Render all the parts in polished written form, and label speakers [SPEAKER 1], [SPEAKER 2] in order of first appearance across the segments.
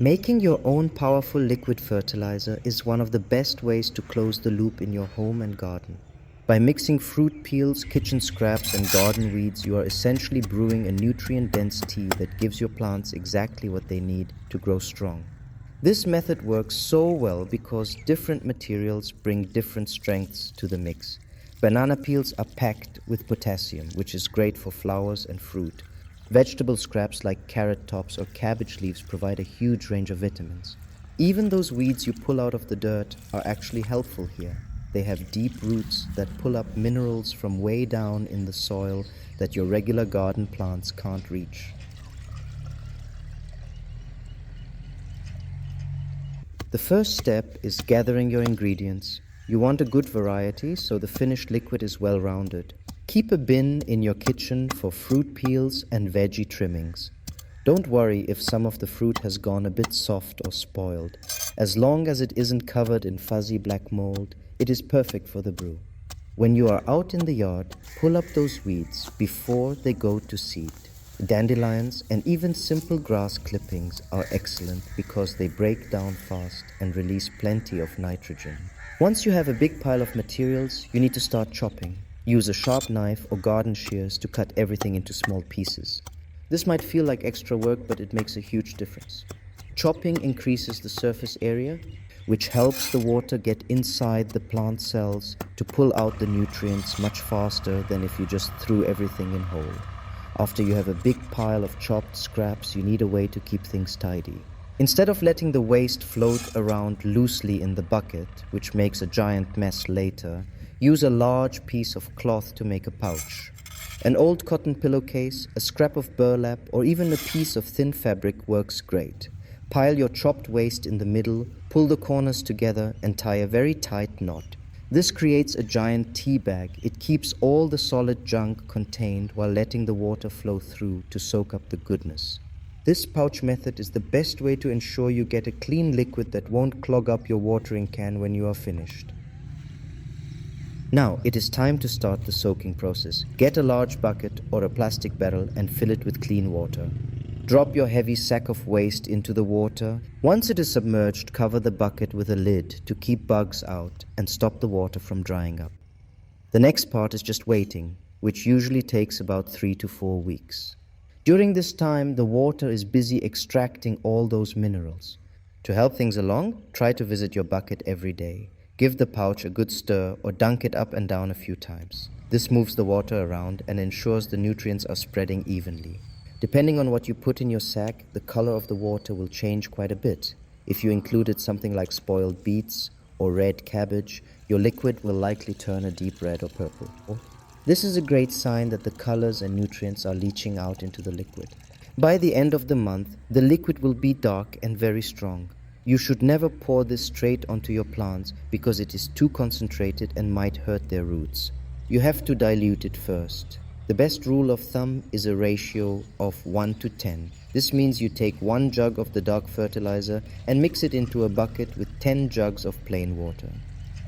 [SPEAKER 1] Making your own powerful liquid fertilizer is one of the best ways to close the loop in your home and garden. By mixing fruit peels, kitchen scraps, and garden weeds, you are essentially brewing a nutrient-dense tea that gives your plants exactly what they need to grow strong. This method works so well because different materials bring different strengths to the mix. Banana peels are packed with potassium, which is great for flowers and fruit. Vegetable scraps like carrot tops or cabbage leaves provide a huge range of vitamins. Even those weeds you pull out of the dirt are actually helpful here. They have deep roots that pull up minerals from way down in the soil that your regular garden plants can't reach. The first step is gathering your ingredients. You want a good variety, so the finished liquid is well-rounded. Keep a bin in your kitchen for fruit peels and veggie trimmings. Don't worry if some of the fruit has gone a bit soft or spoiled. As long as it isn't covered in fuzzy black mold, it is perfect for the brew. When you are out in the yard, pull up those weeds before they go to seed. Dandelions and even simple grass clippings are excellent because they break down fast and release plenty of nitrogen. Once you have a big pile of materials, you need to start chopping. Use a sharp knife or garden shears to cut everything into small pieces. This might feel like extra work, but it makes a huge difference. Chopping increases the surface area, which helps the water get inside the plant cells to pull out the nutrients much faster than if you just threw everything in whole. After you have a big pile of chopped scraps, you need a way to keep things tidy. Instead of letting the waste float around loosely in the bucket, which makes a giant mess later, use a large piece of cloth to make a pouch. An old cotton pillowcase, a scrap of burlap, or even a piece of thin fabric works great. Pile your chopped waste in the middle, pull the corners together, and tie a very tight knot. This creates a giant tea bag. It keeps all the solid junk contained while letting the water flow through to soak up the goodness. This pouch method is the best way to ensure you get a clean liquid that won't clog up your watering can when you are finished. Now it is time to start the soaking process. Get a large bucket or a plastic barrel and fill it with clean water. Drop your heavy sack of waste into the water. Once it is submerged, cover the bucket with a lid to keep bugs out and stop the water from drying up. The next part is just waiting, which usually takes about 3 to 4 weeks. During this time, the water is busy extracting all those minerals. To help things along, try to visit your bucket every day. Give the pouch a good stir or dunk it up and down a few times. This moves the water around and ensures the nutrients are spreading evenly. Depending on what you put in your sack, the color of the water will change quite a bit. If you included something like spoiled beets or red cabbage, your liquid will likely turn a deep red or purple. This is a great sign that the colors and nutrients are leaching out into the liquid. By the end of the month, the liquid will be dark and very strong. You should never pour this straight onto your plants because it is too concentrated and might hurt their roots. You have to dilute it first. The best rule of thumb is a ratio of 1 to 10. This means you take 1 jug of the dark fertilizer and mix it into a bucket with 10 jugs of plain water.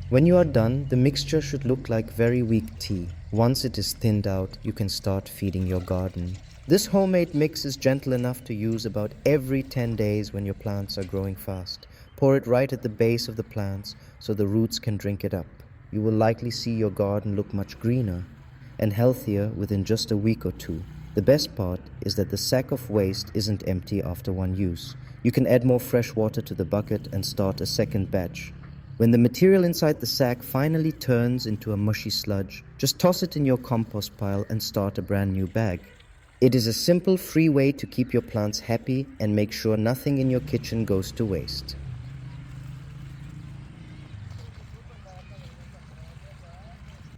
[SPEAKER 1] When you are done, the mixture should look like very weak tea. Once it is thinned out, you can start feeding your garden. This homemade mix is gentle enough to use about every 10 days when your plants are growing fast. Pour it right at the base of the plants so the roots can drink it up. You will likely see your garden look much greener and healthier within just a week or 2. The best part is that the sack of waste isn't empty after one use. You can add more fresh water to the bucket and start a second batch. When the material inside the sack finally turns into a mushy sludge, just toss it in your compost pile and start a brand new bag. It is a simple, free way to keep your plants happy and make sure nothing in your kitchen goes to waste.